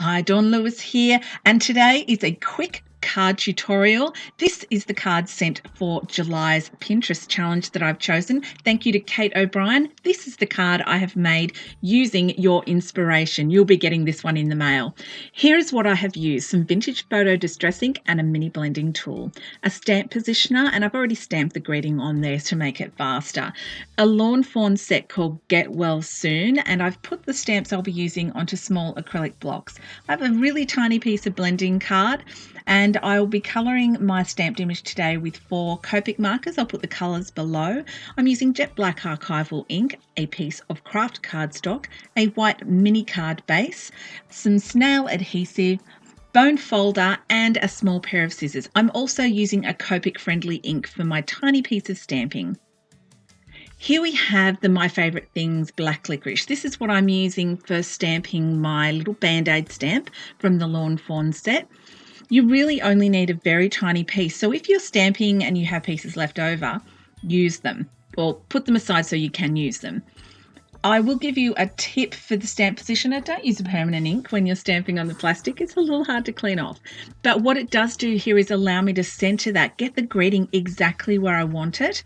Hi, Dawn Lewis here, and today is a quick card tutorial. This is the card sent for July's Pinterest challenge that I've chosen. Thank you to Kate O'Brien. This is the card I have made using your inspiration. You'll be getting this one in the mail. Here is what I have used: some vintage photo distress ink and a mini blending tool, a stamp positioner, and I've already stamped the greeting on there to make it faster, a lawn fawn set called Get Well Soon, and I've put the stamps I'll be using onto small acrylic blocks. I have a really tiny piece of blending card, and I will be colouring my stamped image today with 4 Copic markers. I'll put the colours below. I'm using jet black Archival ink, a piece of Kraft cardstock, a white mini card base, some snail adhesive, bone folder, and a small pair of scissors. I'm also using a Copic friendly ink for my tiny piece of stamping. Here we have the My Favourite Things black licorice. This is what I'm using for stamping my little Band-Aid stamp from the Lawn Fawn set. You really only need a very tiny piece. So if you're stamping and you have pieces left over, use them or put them aside so you can use them. I will give you a tip for the stamp positioner. Don't use a permanent ink when you're stamping on the plastic. It's a little hard to clean off. But what it does do here is allow me to center that, get the greeting exactly where I want it.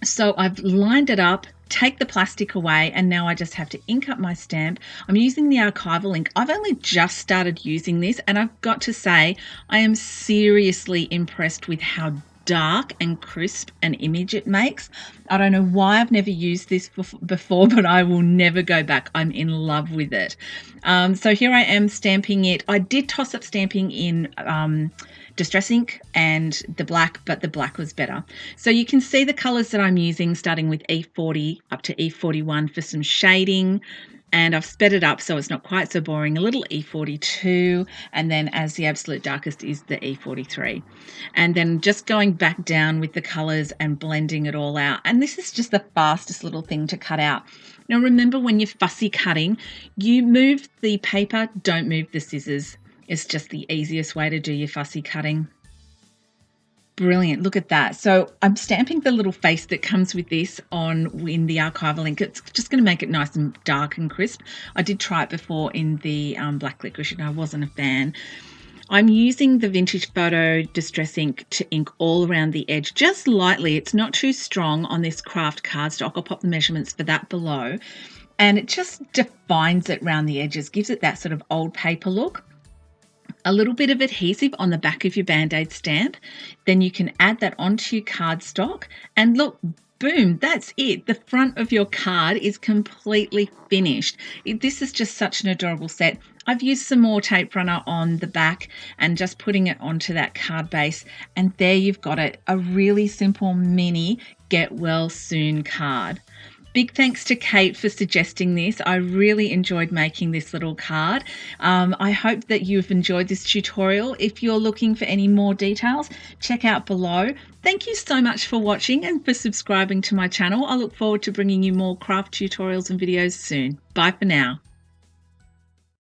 So I've lined it up, take the plastic away, and now I just have to ink up my stamp. I'm using the Archival ink. I've only just started using this, and I've got to say I am seriously impressed with how dark and crisp an image it makes. I don't know why I've never used this before, but I will never go back. I'm in love with it. So here I am stamping it. I did toss up stamping in distress ink and the black, but the black was better. So you can see the colors that I'm using, starting with E40 up to E41 for some shading, and I've sped it up so it's not quite so boring. A little E42, and then as the absolute darkest is the E43, and then just going back down with the colors and blending it all out. And this is just the fastest little thing to cut out. Now remember, when you're fussy cutting, you move the paper, don't move the scissors. It's just the easiest way to do your fussy cutting. Brilliant, look at that. So I'm stamping the little face that comes with this in the Archival ink. It's just going to make it nice and dark and crisp. I did try it before in the black licorice and I wasn't a fan. I'm using the vintage photo distress ink to ink all around the edge, just lightly. It's not too strong on this Kraft cardstock. I'll pop the measurements for that below. And it just defines it around the edges, gives it that sort of old paper look. A little bit of adhesive on the back of your Band-Aid stamp. Then you can add that onto your cardstock, and look, boom, that's it. The front of your card is completely finished. This is just such an adorable set. I've used some more tape runner on the back and just putting it onto that card base, and there you've got it, a really simple mini Get Well Soon card. Big thanks to Kate for suggesting this. I really enjoyed making this little card. I hope that you've enjoyed this tutorial. If you're looking for any more details, check out below. Thank you so much for watching and for subscribing to my channel. I look forward to bringing you more craft tutorials and videos soon. Bye for now.